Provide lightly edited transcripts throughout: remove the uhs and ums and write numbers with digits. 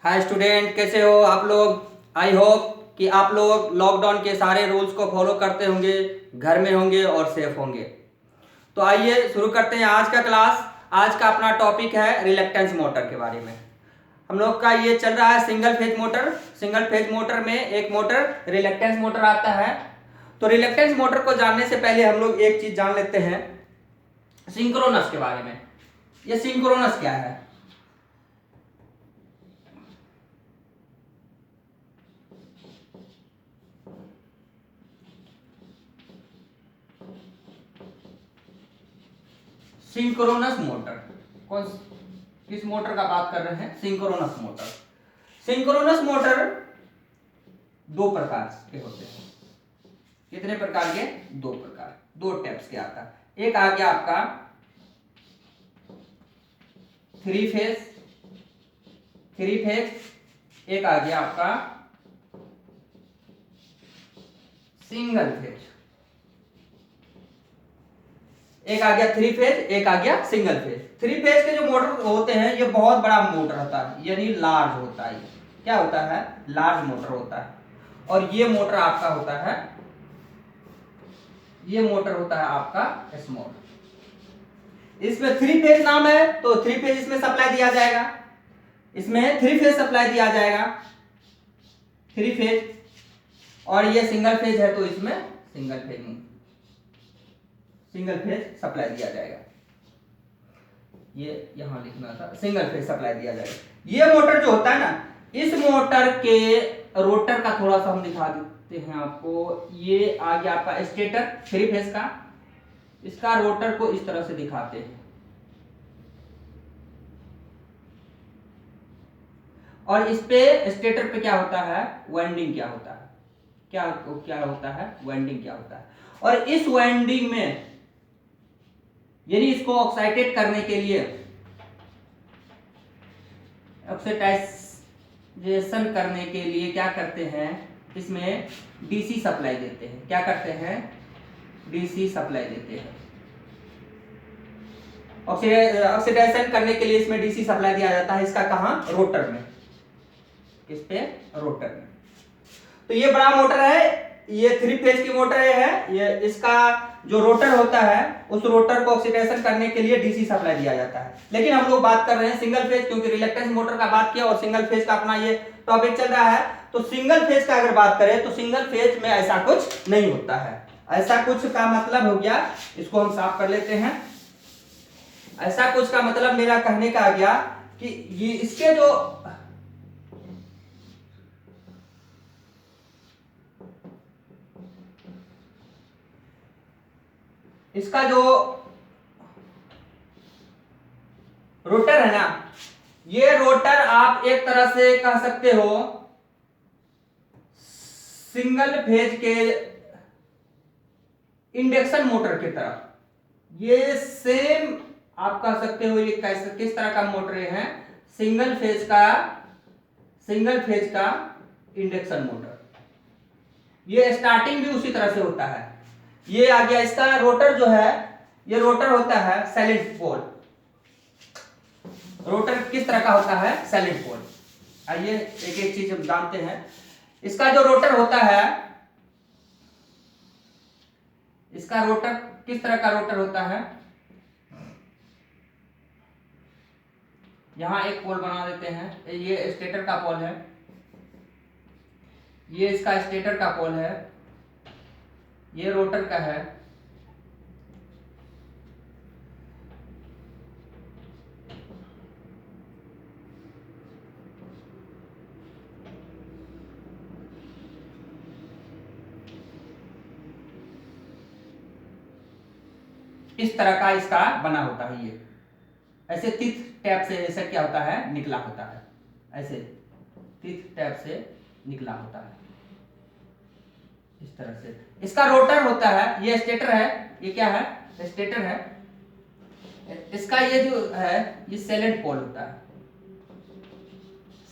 Hi student, कैसे हो आप लोग। आई होप कि आप लोग लॉकडाउन के सारे रूल्स को फॉलो करते होंगे, घर में होंगे और सेफ होंगे। तो आइए शुरू करते हैं आज का क्लास। आज का अपना टॉपिक है रिलक्टेंस मोटर के बारे में। हम लोग का ये चल रहा है single phase motor. Single phase motor में एक मोटर रिलक्टेंस मोटर आता है। तो रिलक्टेंस मोटर को जानने से पहले हम लोग एक चीज जान लेते हैं सिंक्रोनस के बारे में। ये सिंक्रोनस क्या है? सिंक्रोनस मोटर कौन किस मोटर का बात कर रहे हैं? Synchronous motor. सिंक्रोनस मोटर दो प्रकार के होते हैं। कितने प्रकार के? दो प्रकार, दो टाइप्स के आता है। एक आ गया आपका थ्री फेज, एक आ गया आपका सिंगल फेज। एक आ गया थ्री फेज, एक आ गया सिंगल फेज। थ्री फेज के जो मोटर होते हैं ये बहुत बड़ा मोटर होता है, यानी लार्ज होता है। क्या होता है? लार्ज मोटर होता है। और ये मोटर आपका होता है, ये मोटर होता है आपका स्मॉल। इसमें थ्री फेज नाम है तो थ्री फेज इसमें सप्लाई दिया जाएगा, इसमें थ्री फेज सप्लाई दिया जाएगा, थ्री फेज। और ये सिंगल फेज है तो इसमें सिंगल फेज सप्लाई दिया जाएगा। ये यहां लिखना था, सिंगल फेज सप्लाई दिया जाएगा। ये मोटर जो होता है ना, इस मोटर के रोटर का थोड़ा सा हम दिखा देते हैं आपको। ये आ गया आपका स्टेटर थ्री फेज का। इसका रोटर को इस तरह से दिखाते हैं। और इस पे स्टेटर पे क्या होता है? वाइंडिंग क्या होता है? क्या होता है? वाइंडिंग क्या होता है? और इस वाइंडिंग में यानी इसको ऑक्साइटेट करने के लिए, ऑक्सीडाइजेशन करने के लिए क्या करते हैं? इसमें डीसी सप्लाई देते हैं। क्या करते हैं? डीसी सप्लाई देते हैं। ऑक्सीडाइजेशन करने के लिए इसमें डीसी सप्लाई दिया जाता है। इसका कहां? रोटर में। किस पे? रोटर में। तो ये बड़ा मोटर है, ये थ्री फेज की मोटर है। ये इसका जो रोटर होता है, उस रोटर को ऑक्सीडेशन करने के लिए डीसी सप्लाई दिया जाता है। लेकिन हम लोग बात कर रहे हैं सिंगल फेज, क्योंकि रिलक्टेंस मोटर का बात किया और सिंगल फेज का अपना ये टॉपिक चल रहा है। तो सिंगल फेज का अगर बात करें तो सिंगल फेज में ऐसा कुछ नहीं होता है। ऐसा कुछ का मतलब हो गया, इसको हम साफ कर लेते हैं। ऐसा कुछ का मतलब मेरा कहने का आ गया कि ये इसके जो इसका जो रोटर है ना, ये रोटर आप एक तरह से कह सकते हो सिंगल फेज के इंडक्शन मोटर की तरह। ये सेम आप कह सकते हो। ये किस तरह का मोटर है? सिंगल फेज का इंडक्शन मोटर। ये स्टार्टिंग भी उसी तरह से होता है। ये आ गया इसका रोटर जो है, ये रोटर होता है साइलेंट पोल। रोटर किस तरह का होता है? साइलेंट पोल। आइए एक एक चीज हम जानते हैं। इसका जो रोटर होता है, इसका रोटर किस तरह का रोटर होता है? यहां एक पोल बना देते हैं। ये स्टेटर का पोल है, ये इसका स्टेटर का पोल है, ये रोटर का है। इस तरह का इसका बना होता है। ये ऐसे तीथ टैप से ऐसा क्या होता है? निकला होता है। ऐसे तीथ टैप से निकला होता है इस तरह से। इसका रोटर होता है, ये स्टेटर है। ये क्या है? स्टेटर है। इसका ये जो है, ये साइलेंट पोल होता है,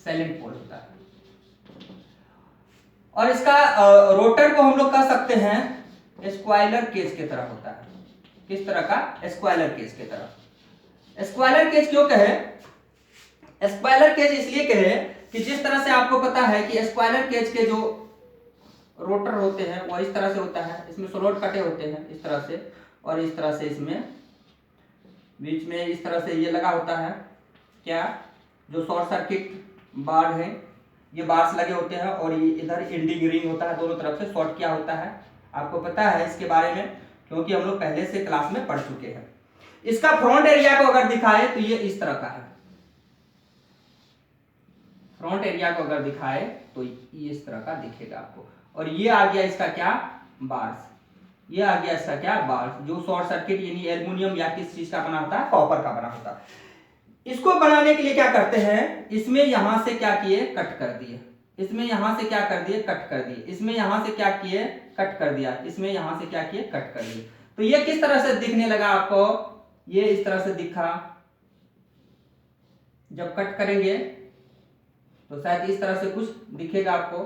साइलेंट पोल होता है। और इसका रोटर को हम लोग कह सकते हैं स्क्वाइलर केज की तरह होता है। किस तरह का? स्क्वाइलर केज की तरह। स्क्वाइलर केज क्यों कहे? स्क्वाइलर केज इसलिए कहे कि जिस तरह से आपको पता है कि स्क्वायरर केज के जो रोटर होते हैं वो इस तरह से होता है, इसमें स्लॉट कटे होते हैं इस तरह से, और इस तरह से इसमें बीच में इस तरह से ये लगा होता है क्या, जो शॉर्ट सर्किट बार है, ये बार्स लगे होते हैं, और ये इधर एंडिंग रिंग होता है, दोनों तरफ से शॉर्ट किया होता है। आपको पता है इसके बारे में क्योंकि हम लोग पहले से क्लास में पढ़ चुके हैं। इसका फ्रंट एरिया को अगर दिखाए तो ये इस तरह का है, फ्रंट एरिया को अगर दिखाए तो ये इस तरह का दिखेगा आपको। और ये आ गया इसका क्या, बार्स, ये आ गया इसका क्या, बार्स, जो शॉर्ट सर्किट यानी एल्युमिनियम या किस चीज का बना होता है, कॉपर का बना होता है। इसको बनाने के लिए क्या करते हैं, इसमें यहां से क्या किए, कट कर दिए, इसमें यहां से क्या कर दिए, कट कर दिए, इसमें यहां से क्या किए, कट कर दिया, इसमें यहां से क्या किए, कट कर दिए। तो ये किस तरह से दिखने लगा आपको, ये इस तरह से दिखा। जब कट करेंगे तो शायद इस तरह से कुछ दिखेगा आपको।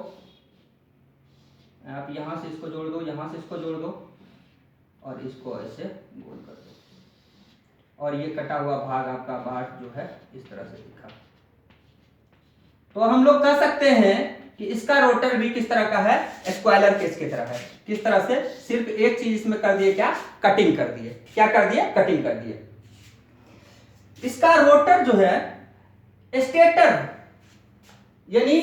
आप यहां से इसको जोड़ दो, यहां से इसको जोड़ दो, और इसको ऐसे गोल कर दो, और ये कटा हुआ भाग आपका बाट जो है इस तरह से दिखा। तो हम लोग कह सकते हैं कि इसका रोटर भी किस तरह का है, स्क्वायरर केज की तरह है। किस तरह से, सिर्फ एक चीज इसमें कर दिए, क्या, कटिंग कर दिए। क्या कर दिए, कटिंग कर दिए। इसका रोटर जो है स्टेटर यानी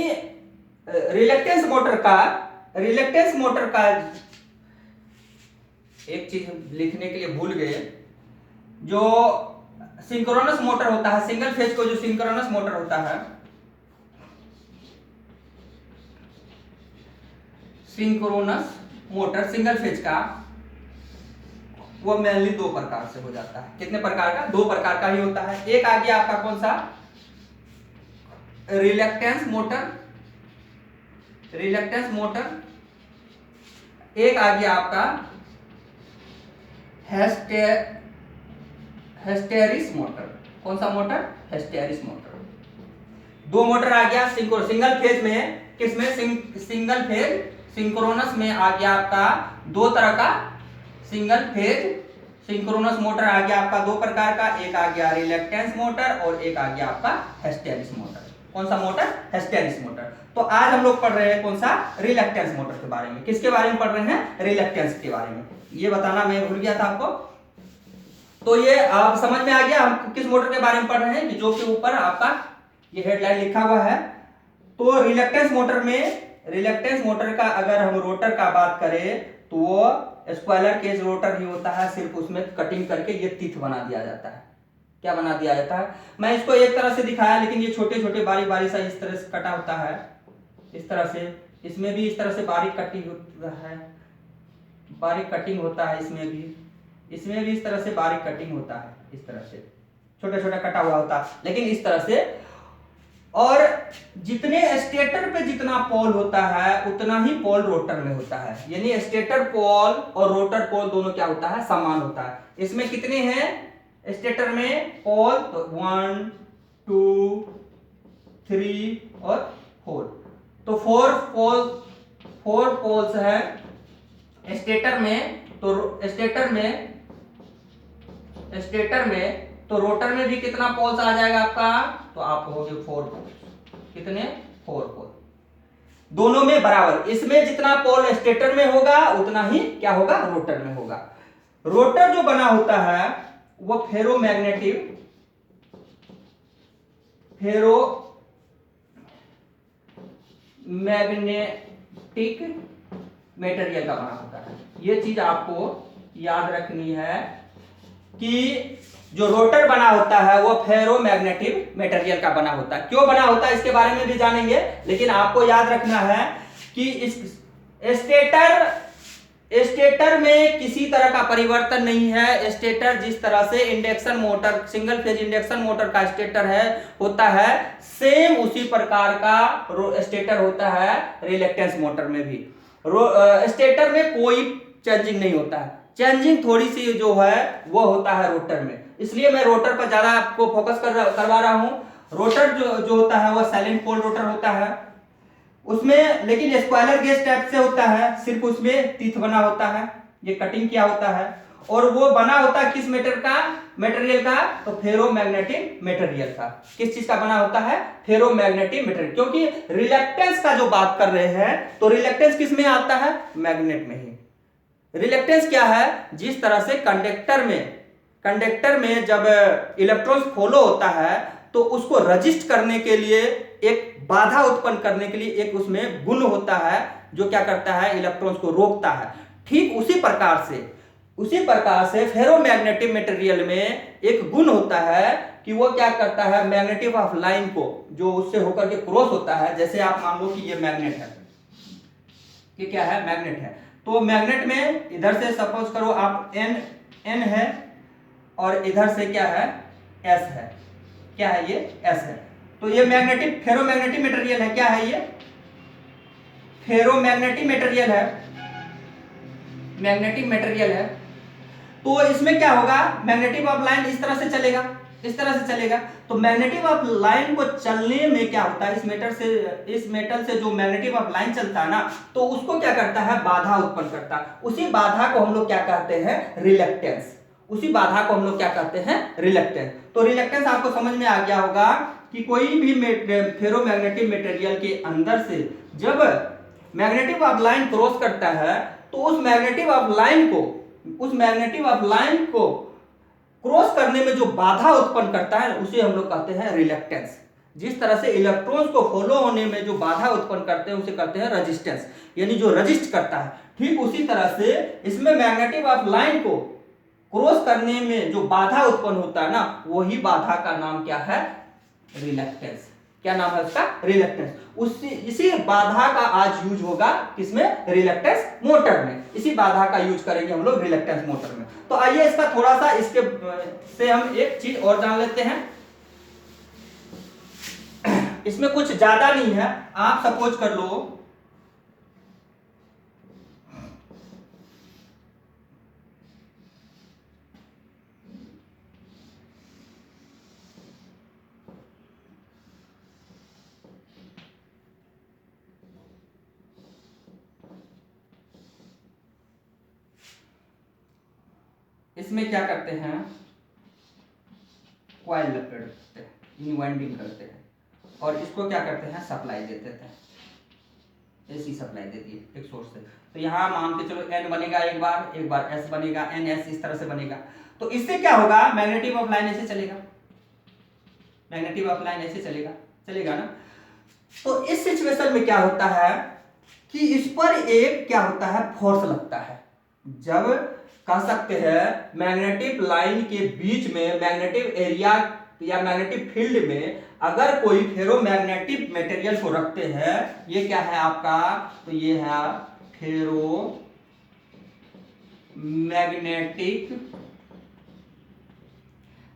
रिलक्टेंस मोटर का एक चीज लिखने के लिए भूल गए, जो सिंक्रोनस मोटर होता है, सिंगल फेज को जो सिंक्रोनस मोटर होता है, सिंक्रोनस मोटर सिंगल फेज का, वो मेनली दो प्रकार से हो जाता है। कितने प्रकार का, दो प्रकार का ही होता है। एक आ गया आपका कौन सा, रिलक्टेंस मोटर, एक आ गया आपका हिस्टेरिस मोटर। कौन सा मोटर, हिस्टेरिस मोटर। दो मोटर आ गया सिंगल फेज में, किसमें, सिंगल फेज सिंक्रोनस में आ गया आपका दो तरह का सिंगल फेज सिंक्रोनस मोटर आ गया आपका दो प्रकार का। एक आ गया रिलक्टेंस मोटर और एक आ गया आपका हिस्टेरिस मोटर। कौन सा मोटर, हिस्टेरिस मोटर। तो आज हम लोग पढ़ रहे हैं कौन सा, रिलक्टेंस मोटर के बारे में। किसके बारे में पढ़ रहे हैं, रिलक्टेंस के बारे में। ये बताना मैं भूल गया था आपको। तो ये आप समझ में आ गया हम किस मोटर के बारे में पढ़ रहे हैं, कि जो के ऊपर आपका ये हेडलाइन लिखा हुआ है। तो रिलक्टेंस मोटर का अगर हम रोटर का बात करें तो वो स्क्वायरर केज रोटर ही होता है, सिर्फ उसमें कटिंग करके ये टीथ बना दिया जाता है। क्या बना दिया जाता है, मैं इसको एक तरह से दिखाया, लेकिन ये छोटे छोटे बारीक बारीक सा इस तरह से कटा होता है, इस तरह से। इसमें भी इस तरह से बारीक कटिंग होता है, बारीक कटिंग होता है इसमें भी इस तरह से बारीक कटिंग होता है, इस तरह से छोटा छोटा कटा हुआ होता है, लेकिन इस तरह से। और जितने स्टेटर पे जितना पोल होता है उतना ही पोल रोटर में होता है, यानी स्टेटर पोल और रोटर पोल दोनों क्या होता है, समान होता है। इसमें कितने हैं स्टेटर में पोल, तो 1 2 3 और 4। तो 4 पोल्स है स्टेटर में। तो स्टेटर में तो रोटर में भी कितना पोल्स आ जाएगा आपका, तो आप कहोगे 4 पोल्स। कितने, 4 पोल, दोनों में बराबर। इसमें जितना पोल स्टेटर में होगा उतना ही क्या होगा, रोटर में होगा। रोटर जो बना होता है वो फेरोमैग्नेटिक मटेरियल का बना होता है। ये चीज आपको याद रखनी है कि जो रोटर बना होता है वो फेरोमैग्नेटिक मटेरियल का बना होता है। क्यों बना होता है इसके बारे में भी जानेंगे, लेकिन आपको याद रखना है कि इस स्टेटर में किसी तरह का परिवर्तन नहीं है। स्टेटर जिस तरह से induction motor, single phase induction motor का स्टेटर होता है, सेम उसी प्रकार का स्टेटर होता है रिलक्टेंस मोटर में भी। स्टेटर में कोई चेंजिंग नहीं होता है, चेंजिंग थोड़ी सी जो है वो होता है रोटर में। इसलिए मैं रोटर पर ज्यादा आपको फोकस करवा रहा हूं। रोटर जो होता है वो साइलेंट पोल रोटर होता है उसमें, लेकिन स्क्वायरर केज टाइप से होता है, सिर्फ उसमें टीथ बना होता है, ये कटिंग किया होता है। और वो बना होता है किस मटेरियल का, तो फेरोमैग्नेटिक मटेरियल का। किस चीज का बना होता है, फेरोमैग्नेटिक मटेरियल। क्योंकि रिलक्टेंस का जो बात कर रहे हैं, तो रिलक्टेंस किस में आता है, मैग्नेट में ही। रिलक्टेंस क्या है, जिस तरह से कंडक्टर में जब इलेक्ट्रॉन्स फॉलो होता है तो उसको रजिस्ट करने के लिए, एक बाधा उत्पन्न करने के लिए एक उसमें गुण होता है जो क्या करता है, इलेक्ट्रॉन्स को रोकता है। ठीक उसी प्रकार से फेरोमैग्नेटिक मटेरियल में एक गुण होता है कि वो क्या करता है, मैग्नेटिक ऑफ लाइन को जो उससे होकर के क्रॉस होता है। जैसे आप मान लो कि ये मैग्नेट है, ये क्या है, मैग्नेट है। तो मैग्नेट में इधर से सपोज करो आप N है और इधर से क्या है, S है। क्या है ये, S है। तो ये फेरोमैग्नेटिक मटेरियल है। क्या है ये, फेरोमैग्नेटिक मटेरियल है, मैग्नेटिक मटेरियल है। तो इसमें क्या होगा, मैग्नेटिक ऑफ लाइन इस तरह से चलेगा। तो मैग्नेटिक ऑफ लाइन को चलने में क्या होता है, इस मेटल से जो मैग्नेटिक ऑफ लाइन चलता है ना, तो उसको क्या करता है, बाधा उत्पन्न करता है। उसी बाधा को हम लोग क्या कहते हैं, रिलक्टेंस। तो रिलक्टेंस आपको समझ में आ गया होगा कि कोई भी फेरोमैग्नेटिक मटेरियल के अंदर से जब मैग्नेटिक ऑफ लाइन क्रॉस करता है तो उस मैग्नेटिक ऑफ लाइन को क्रॉस करने में जो बाधा उत्पन्न करता है उसे हम लोग कहते हैं रिलक्टेंस। जिस तरह से इलेक्ट्रॉन्स को फॉलो होने में जो बाधा उत्पन्न करते हैं उसे कहते हैं रेजिस्टेंस, यानी जो रजिस्ट करता है। ठीक उसी तरह से इसमें मैग्नेटिक ऑफ लाइन को क्रॉस करने में जो बाधा उत्पन्न होता है ना, वही बाधा का नाम क्या है, रिलक्टेंस। क्या नाम है उसका, रिलक्टेंस। इसी बाधा का आज यूज होगा किसमें, रिलक्टेंस मोटर में। इसी बाधा का यूज करेंगे हम लोग रिलक्टेंस मोटर में। तो आइए इसका थोड़ा सा इसके से हम एक चीज और जान लेते हैं। इसमें कुछ ज्यादा नहीं है। आप सपोज कर लो इसमें क्या करते हैं, कॉइल लपेटते हैं, इनवाइंडिंग करते हैं और इसको क्या करते हैं, सप्लाई देते हैं। ऐसी सप्लाई देती है एक सोर्स से। तो यहाँ मान के चलो N बनेगा एक बार S बनेगा, NS इस तरह से बनेगा। तो इससे क्या होगा, मैग्नेटिक ऑफ लाइन ऐसे चलेगा ना। तो इस सिचुएशन में क्या होता है कि इस पर एक क्या होता है, फोर्स लगता है। जब कह सकते हैं मैग्नेटिक लाइन के बीच में, मैग्नेटिक एरिया या मैग्नेटिक फील्ड में अगर कोई फेरोमैग्नेटिक मटेरियल को रखते हैं, ये क्या है आपका, तो ये है फेरोमैग्नेटिक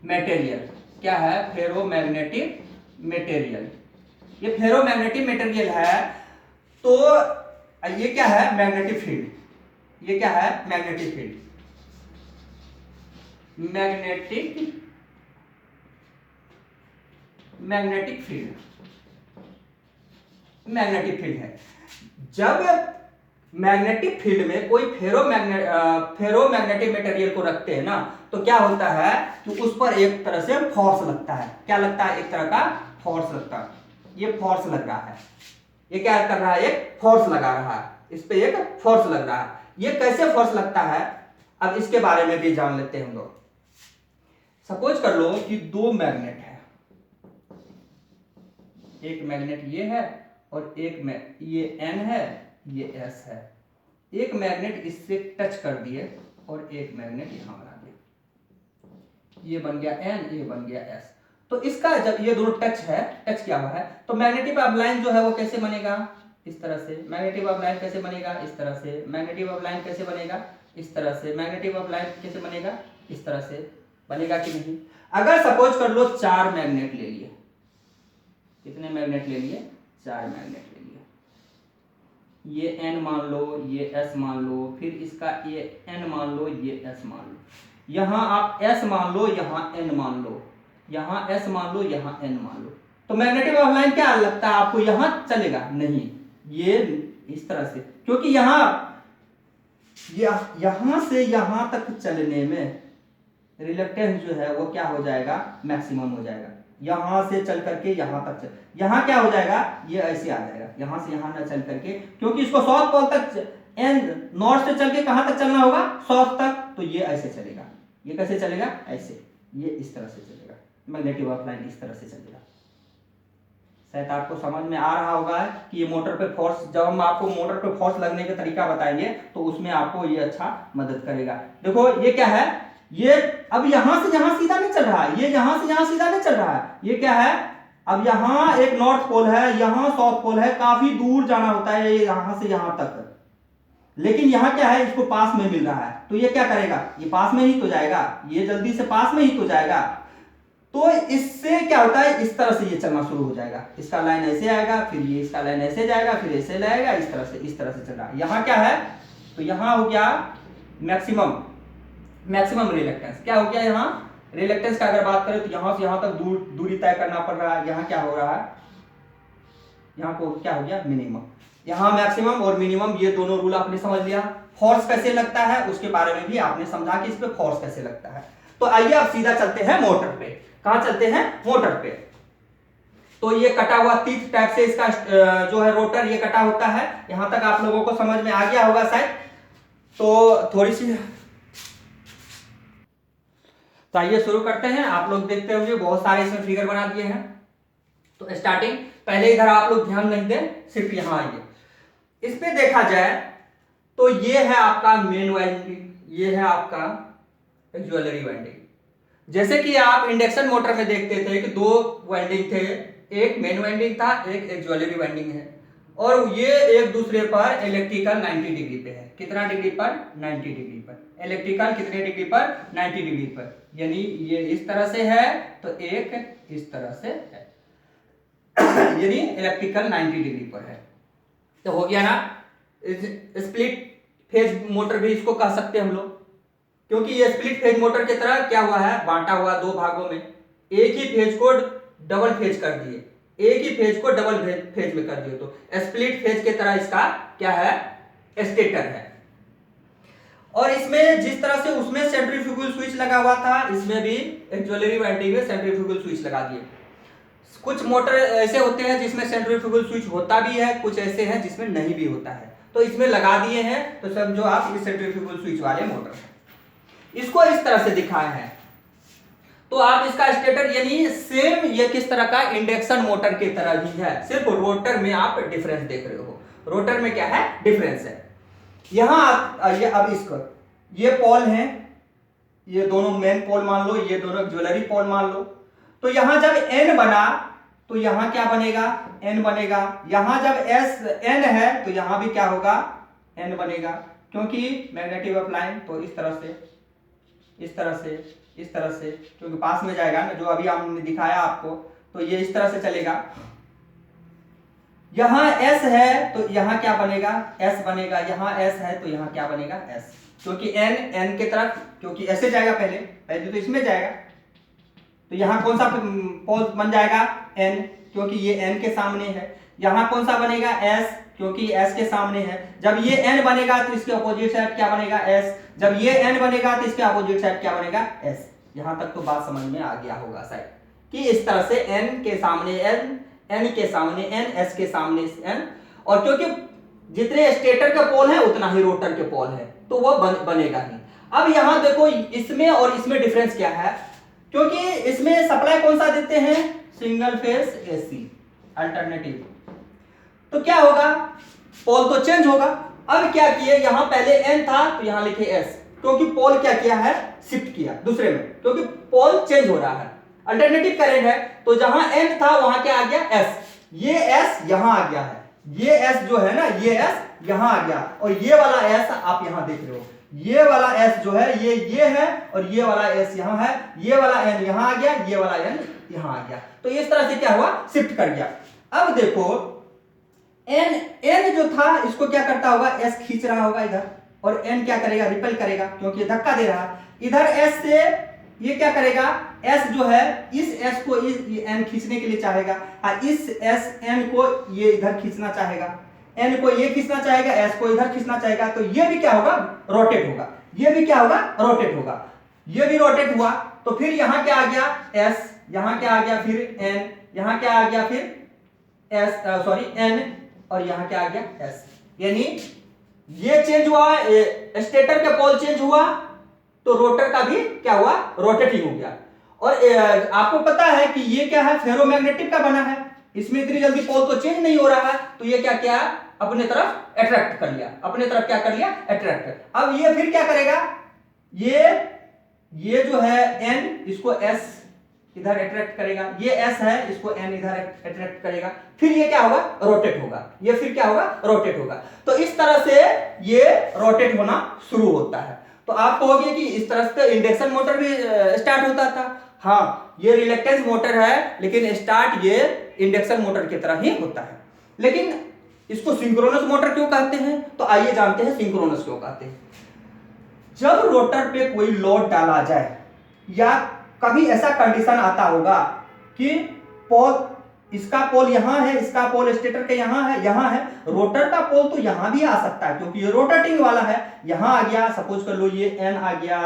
मटेरियल। क्या है, फेरोमैग्नेटिक मटेरियल। ये फेरोमैग्नेटिक मटेरियल है। तो ये क्या है, मैग्नेटिक फील्ड। ये क्या है, मैग्नेटिक फील्ड। मैग्नेटिक फील्ड है। जब मैग्नेटिक फील्ड में कोई फेरोमैग्नेटिक मटेरियल को रखते हैं ना, तो क्या होता है कि उस पर एक तरह से फोर्स लगता है। क्या लगता है, एक तरह का फोर्स लगता है। ये फोर्स लग रहा है, ये क्या कर रहा है, एक फोर्स लगा रहा है, इस पे एक फोर्स लग रहा है। ये कैसे फोर्स लगता है, अब इसके बारे में भी जान लेते हैं हम लोग। सपोज कर लो कि दो मैग्नेट है, एक मैग्नेट ये है और एक में ये N है, ये S है। एक मैग्नेट इससे टच कर दिए और एक मैग्नेट यहां बना दिया, ये बन गया N, ये बन गया S। तो इसका जब ये दोनों टच किया हुआ है, तो मैग्नेटिक ऑफ लाइन जो है वो कैसे बनेगा, इस तरह से। मैग्नेटिक ऑफ लाइन कैसे बनेगा, इस तरह से। मैग्नेटिक ऑफ लाइन कैसे बनेगा, इस तरह से। मैग्नेटिक ऑफ लाइन कैसे बनेगा, इस तरह से बनेगा कि नहीं। अगर सपोज कर लो 4 मैग्नेट ले लिए, कितने मैग्नेट ले लिए, 4 मैग्नेट ले लिए। ये N मान लो, ये S मान लो, फिर इसका ये N मान लो, ये S मान लो। यहां आप S मान लो, यहां N मान लो, यहां S मान लो, यहां N मान लो। तो मैग्नेटिक ऑफ लाइन क्या लगता है आपको, यहां चलेगा नहीं, ये इस तरह से। क्योंकि यहां यहां से यहां तक चलने में रिलक्टेंस जो है वो क्या हो जाएगा, मैक्सिमम हो जाएगा। यहां से चल करके यहां तक यहां क्या हो जाएगा, ये ऐसे आ जाएगा, यहां से यहां ना चल करके, क्योंकि इसको साउथ पोल तक एंड नॉर्थ से चल के कहां तक चलना होगा, साउथ तक, तो ये ऐसे चलेगा। ये कैसे चलेगा, ऐसे, ये इस तरह से चलेगा, मैग्नेटिक ऑफ लाइन इस तरह से चलेगा। शायद आपको समझ में आ रहा होगा कि ये मोटर पे फोर्स, जब हम आपको मोटर पे फोर्स लगने का तरीका बताएंगे तो उसमें आपको ये अच्छा मदद करेगा। देखो ये क्या है, ये अब यहां से यहां सीधा नहीं चल रहा है, ये यहां से यहां सीधा नहीं चल रहा है, ये क्या है, अब यहां एक नॉर्थ पोल है, यहां साउथ पोल है, काफी दूर जाना होता है ये यहां से यहां तक, लेकिन यहां क्या है, इसको पास में मिल रहा है, तो ये क्या करेगा, ये पास में ही तो जाएगा, ये जल्दी से पास में ही तो जाएगा। तो इससे क्या होता है, इस तरह से ये चलना शुरू हो जाएगा, इसका लाइन ऐसे आएगा, फिर ये इसका लाइन ऐसे जाएगा, फिर ऐसे लाएगा, इस तरह से चल रहा है। यहां क्या है, तो यहां हो गया मैक्सिमम रिलक्टेंस। क्या हो गया, यहाँ रिलक्टेंस का अगर बात करें तो यहां से यहां तक दूरी तय करना पड़ रहा है। यहाँ क्या हो रहा है, यहाँ को क्या हो गया, मिनिमम। यहाँ मैक्सिमम और मिनिमम, ये दोनों रूल आपने समझ लिया। फोर्स कैसे लगता है उसके बारे में भी आपने समझा कि इस पे फोर्स कैसे लगता है। तो आइए अब सीधा चलते हैं मोटर पे। कहां चलते हैं, मोटर पे। तो ये कटा हुआ तीर्थ टाइप से इसका जो है रोटर, ये कटा होता है। यहां तक आप लोगों को समझ में आ गया होगा शायद। तो थोड़ी सी, तो आइए शुरू करते हैं। आप लोग देखते होंगे बहुत सारे इसमें फिगर बना दिए हैं। तो स्टार्टिंग, पहले इधर आप लोग ध्यान नहीं दें, सिर्फ यहां आइए। इस पे देखा जाए तो ये है आपका मेन वाइंडिंग, ये है आपका एक्जुअलरी वाइंडिंग। जैसे कि आप इंडक्शन मोटर में देखते थे कि दो वाइंडिंग थे, एक मेन वाइंडिंग था, एक एक्जुअलरी वाइंडिंग है, और ये एक दूसरे पर इलेक्ट्रिकल 90 डिग्री पे है। कितना डिग्री पर, 90 डिग्री पर। इलेक्ट्रिकल कितने डिग्री पर, 90 डिग्री पर। यानी ये इस तरह से है तो एक इस तरह से है, यानी इलेक्ट्रिकल 90 डिग्री पर है। तो हो गया ना, स्प्लिट फेज मोटर भी इसको कह सकते हैं हम लोग, क्योंकि ये स्प्लिट फेज मोटर की तरह क्या हुआ है, बांटा हुआ दो भागों में। एक ही फेज को डबल फेज कर दिए, एक ही फेज को डबल फेज में कर दिए, तो स्प्लिट फेज की तरह इसका क्या है, स्टेटर है। और इसमें जिस तरह से उसमें सेंट्रीफ्यूगल स्विच लगा हुआ था, इसमें भी एक्जुअलरी वाइंडिंग में सेंट्रीफ्यूगल स्विच लगा दिए। कुछ मोटर ऐसे होते हैं जिसमें सेंट्रीफ्यूगल स्विच होता भी है, कुछ ऐसे हैं जिसमें नहीं भी होता है, तो इसमें लगा दिए हैं। तो समझो आप ये सेंट्रीफ्यूगल स्विच वाले मोटर है। इसको इस तरह से दिखाए हैं, तो आप इसका स्टेटर यानी सेम ये किस तरह का, इंडक्शन मोटर की तरह ही है, सिर्फ रोटर में आप डिफरेंस देख रहे हो। रोटर में क्या है, डिफरेंस है। यहां ये अब इसको, ये पोल है, ये दोनों मेन पोल मान लो, ये दोनों ज्वेलरी पोल मान लो। तो यहां जब एन बना तो यहां क्या बनेगा, एन बनेगा। यहां जब एस एन है तो यहां भी क्या होगा, एन बनेगा, क्योंकि मैग्नेटिक ऑफ लाइन। तो इस तरह से, इस तरह से, इस तरह से, क्योंकि पास में जाएगा ना, जो अभी हमने दिखाया आपको, तो ये इस तरह से चलेगा। यहां S है तो यहां क्या बनेगा, S बनेगा। यहां S है तो यहां क्या बनेगा, S, क्योंकि N के तरफ, क्योंकि ऐसे जाएगा, पहले तो इसमें जाएगा, तो यहां कौन सा पोल बन जाएगा, N, क्योंकि ये N के सामने है। यहां कौन सा बनेगा, S, क्योंकि S के सामने है। जब ये N बनेगा तो इसके अपोजिट साइड क्या बनेगा, S। जब ये N बनेगा तो इसके अपोजिट साइड क्या बनेगा, S। यहां तक तो बात समझ में आ गया होगा शायद, कि इस तरह से N के सामने N, N के सामने N, S के सामने N। और क्योंकि जितने स्टेटर के पोल है उतना ही रोटर के पोल है, तो वो बनेगा ही। अब यहां देखो, इसमें और इसमें डिफरेंस क्या है, क्योंकि इसमें सप्लाई कौन सा देते हैं, सिंगल फेज AC अल्टरनेटिव। तो क्या होगा, पोल तो चेंज होगा। अब क्या किए, यहां पहले N था तो यहां लिखे S, क्योंकि पोल क्या किया है, शिफ्ट किया दूसरे में, क्योंकि पोल चेंज हो रहा है, अल्टरनेटिव करंट है। तो जहां N था वहां क्या आ गया, S। ये S यहां आ गया है, ये S जो है ना, ये S यहां आ गया, और ये वाला S आप यहां देख रहे हो, ये वाला S जो है ये है, और ये वाला S यहां है, ये वाला N यहां आ गया, ये वाला N यहां आ गया। तो इस तरह से क्या हुआ, शिफ्ट कर गया। अब देखो N जो था इसको क्या करता होगा, S खींच रहा होगा इधर, और N क्या करेगा, रिपेल करेगा, क्योंकि धक्का दे रहा है। इधर S से ये क्या करेगा, S जो है इस S को इस N खींचने के लिए चाहेगा, और इस S N को ये इधर खींचना चाहेगा। एन को ये खींचना चाहेगा, एस को इधर खींचना चाहेगा, तो ये भी क्या होगा, रोटेट होगा, ये भी क्या होगा, रोटेट होगा, ये भी रोटेट हुआ। तो फिर यहां क्या आ गया, एस, यहां क्या आ गया फिर एन, यहां क्या आ गया फिर एस, सॉरी एन, और यहां क्या आ गया एस। यानी ये चेंज हुआ, स्टेटर का पोल चेंज हुआ तो रोटर का भी क्या हुआ, रोटेटिंग हो गया। और आपको पता है कि ये क्या है, फेरोमैग्नेटिक का बना है, इसमें इतनी जल्दी पोल तो चेंज नहीं हो रहा है, तो ये क्या किया, अपने तरफ अट्रैक्ट कर लिया, अपने तरफ क्या कर लिया, अट्रैक्ट। अब ये फिर क्या करेगा, ये जो है एन, इसको एस इधर अट्रैक्ट करेगा, ये एस है, इसको एन इधर अट्रैक्ट करेगा, फिर ये क्या होगा, रोटेट होगा, ये फिर क्या होगा, रोटेट होगा। तो इस तरह से ये रोटेट होना शुरू होता है। तो आप कहोगे कि इस तरह से इंडक्शन मोटर भी स्टार्ट होता था। हाँ, ये रिलक्टेंस मोटर है, लेकिन स्टार्ट ये इंडक्शन मोटर की तरह ही होता है। लेकिन इसको सिंक्रोनस मोटर क्यों कहते हैं, तो आइए जानते हैं सिंक्रोनस क्यों कहते हैं। जब रोटर पे कोई लोड डाला जाए, या कभी ऐसा कंडीशन आता होगा कि पोल, इसका पोल यहां है, इसका पोल स्टेटर के यहां है, रोटर का पोल तो यहां भी आ सकता है क्योंकि ये रोटेटिंग वाला है। यहां आ गया, सपोज कर लो ये एन आ गया,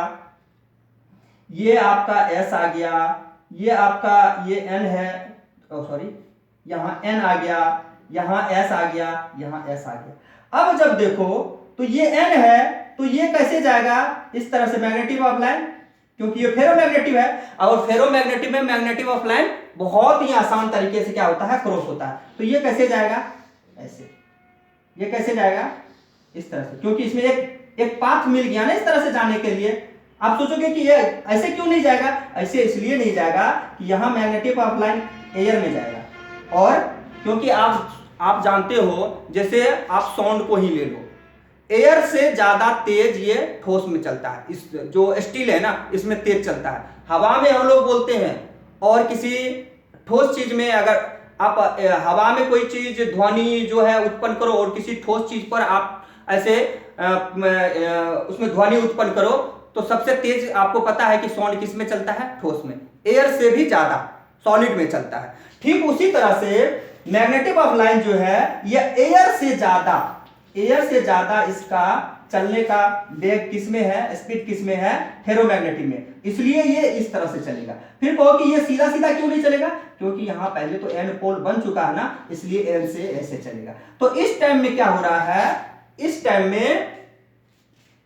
ये आपका एस आ गया, ये आपका ये एन है, सॉरी यहां एन आ गया, यहां एस आ गया, यहां एस आ गया। अब जब देखो तो ये एन है, तो ये कैसे जाएगा, इस तरह से मैग्नेटिक ऑफ लाइन, क्योंकि ये फेरोमैग्नेटिक है, और फेरोमैग्नेटिक में मैग्नेटिक ऑफ लाइन बहुत ही आसान तरीके से क्या होता है, क्रॉस होता है। तो ये कैसे जाएगा, ऐसे, ये कैसे जाएगा, इस तरह से, क्योंकि इसमें एक पाथ मिल गया ना इस तरह से जाने के लिए। आप सोचोगे कि ये ऐसे क्यों नहीं जाएगा, ऐसे इसलिए नहीं जाएगा कि यहां मैग्नेटिक ऑफ लाइन एयर में जाएगा, और क्योंकि आप जानते हो, जैसे आप साउंड को ही ले लो, एयर से ज्यादा तेज ये ठोस में चलता है, इस जो स्टील है ना इसमें तेज चलता है। हवा में हम लोग बोलते हैं, और किसी ठोस चीज में अगर आप हवा में कोई चीज ध्वनि जो है उत्पन्न करो, और किसी ठोस चीज पर आप ऐसे उसमें ध्वनि उत्पन्न करो, तो सबसे तेज आपको पता है कि साउंड किस में चलता है, ठोस में, एयर से भी ज्यादा सॉलिड में चलता है। ठीक उसी तरह से मैग्नेटिक ऑफ लाइन जो है ये एयर से ज्यादा इसका चलने का वेग किसमें है, स्पीड किसमें है, फेरोमैग्नेटिक में, इसलिए ये इस तरह से चलेगा। फिर कहो कि ये सीधा सीधा क्यों नहीं चलेगा, क्योंकि यहां पहले तो एन पोल बन चुका है ना, इसलिए एन से ऐसे चलेगा। तो इस टाइम में क्या हो रहा है, इस टाइम में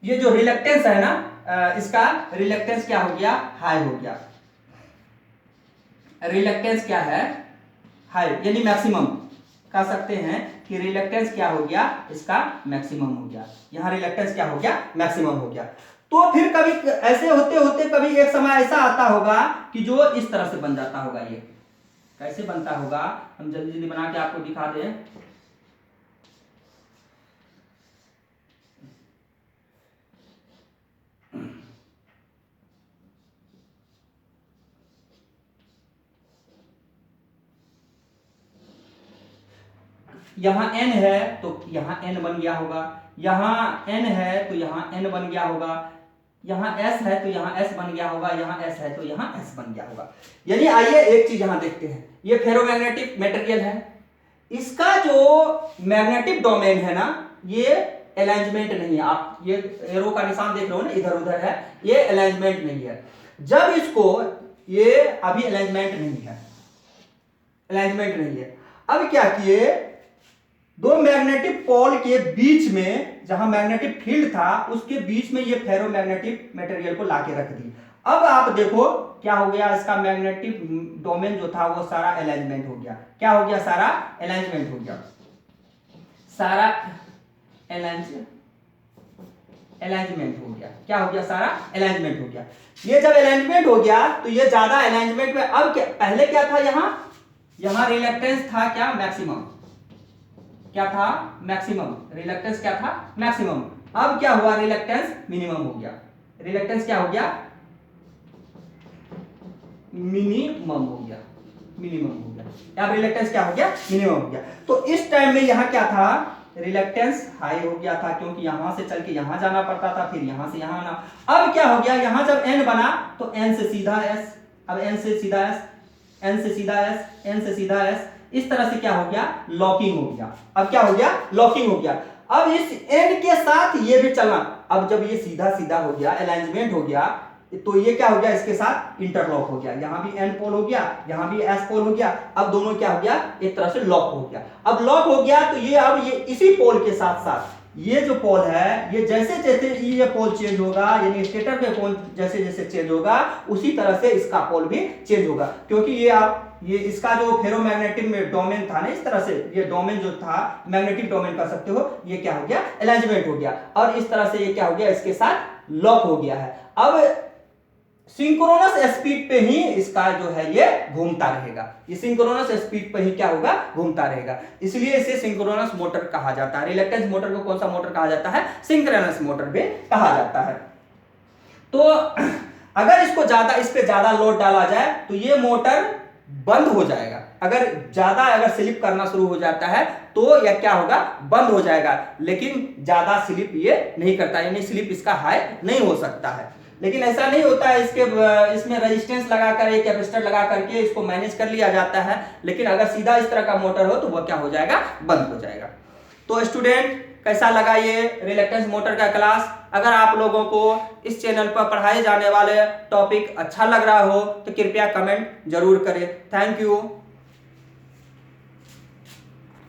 ये जो रिलक्टेंस है ना, इसका रिलक्टेंस क्या हो गया, हाई हो गया। रिलक्टेंस क्या है, हाई, यानी मैक्सिमम कह सकते हैं कि रिलक्टेंस क्या हो गया, इसका मैक्सिमम हो गया। यहां रिलक्टेंस क्या हो गया, मैक्सिमम हो गया। तो फिर कभी ऐसे होते होते कभी एक समय ऐसा आता होगा कि जो इस तरह से बन जाता होगा। ये कैसे बनता होगा, हम जल्दी जल्दी बना के आपको दिखा दें। यहां n है तो यहां n बन गया होगा, यहां n है तो यहां n बन गया होगा, यहां s है तो यहां s बन गया होगा, यहां s है तो यहां s बन गया होगा। यानी आइए एक चीज यहां देखते हैं, ये फेरोमैग्नेटिक मटेरियल है, इसका जो मैग्नेटिक डोमेन है ना, ये अलाइनमेंट नहीं है। आप ये एरो का निशान देख रहे हो ना, इधर उधर है, ये अलाइनमेंट नहीं है। जब इसको, ये अभी अलाइनमेंट नहीं है, अलाइनमेंट नहीं है। अब क्या किए, दो मैग्नेटिक पोल के बीच में, जहां मैग्नेटिक फील्ड था उसके बीच में ये फेरोमैग्नेटिक मटेरियल को लाके रख दी। अब आप देखो क्या हो गया, इसका मैग्नेटिक डोमेन जो था वो सारा अलाइनमेंट हो गया। क्या हो गया, सारा अलाइनमेंट हो गया, सारा अलाइनमेंट हो गया। क्या हो गया, सारा अलाइनमेंट हो गया। ये जब अलाइनमेंट हो गया तो ये ज्यादा अलाइनमेंट में, अब क्या, पहले क्या था, यहां रिलक्टेंस था क्या, मैक्सिमम, क्या था, मैक्सिमम, रिलक्टेंस क्या था, मैक्सिमम। अब क्या हुआ, रिलक्टेंस मिनिमम हो गया। रिलक्टेंस क्या हो गया, मिनिमम हो गया, मिनिमम हो गया। अब रिलक्टेंस क्या हो गया, मिनिमम हो गया। तो इस टाइम में यहां क्या था, रिलक्टेंस हाई हो गया था, क्योंकि यहां से चल के यहां जाना पड़ता था, फिर यहां से यहां आना। अब क्या हो गया, यहां जब n बना तो n से सीधा s, अब n से सीधा s, N से सीधा S, N से सीधा S, इस तरह से क्या हो गया, लॉकिंग हो गया। अब क्या हो गया, लॉकिंग हो गया। अब इस N के साथ ये भी चलना, अब जब ये सीधा सीधा हो गया, अलाइनमेंट हो गया, तो ये क्या हो गया, इसके साथ इंटरलॉक हो गया। यहां भी N पोल हो गया, यहां भी S पोल हो गया। अब दोनों क्या हो गया, एक तरह से लॉक हो गया। अब लॉक हो गया तो ये अब ये इसी पोल के साथ साथ ये जो पोल है, ये जैसे जैसे ये पोल चेंज होगा, यानी स्टेटर पे पोल जैसे जैसे चेंज होगा, उसी तरह से इसका पोल भी चेंज होगा। क्योंकि ये इसका जो फेरोमैग्नेटिक में डोमेन था ना, इस तरह से ये डोमेन जो था, मैग्नेटिक डोमेन कर सकते हो, ये क्या हो गया, अलाइनमेंट हो गया। और इस तरह से ये क्या हो गया, इसके साथ लॉक हो गया है। अब सिंक्रोनस स्पीड पे ही इसका जो है ये घूमता रहेगा, ये सिंक्रोनस स्पीड पे ही क्या होगा, घूमता रहेगा। इसलिए इसे सिंक्रोनस मोटर कहा जाता है। रिलक्टेंस मोटर को कौन सा मोटर कहा जाता है, सिंक्रोनस मोटर भी कहा जाता है। तो अगर इसको ज्यादा, इस पे ज्यादा लोड डाला जाए तो ये मोटर बंद हो जाएगा। अगर स्लिप करना शुरू हो जाता है तो यह क्या होगा, बंद हो जाएगा। लेकिन ज्यादा स्लिप ये नहीं करता, यानी स्लिप इसका हाई नहीं हो सकता है। लेकिन ऐसा नहीं होता है, इसमें रेजिस्टेंस लगाकर, एक कैपेसिटर लगा करके इसको मैनेज कर लिया जाता है। लेकिन अगर सीधा इस तरह का मोटर हो तो वह क्या हो जाएगा, बंद हो जाएगा। तो स्टूडेंट, कैसा लगा ये रिलक्टेंस मोटर का क्लास? अगर आप लोगों को इस चैनल पर पढ़ाए जाने वाले टॉपिक अच्छा लग रहा हो तो कृपया कमेंट जरूर करें। Thank you.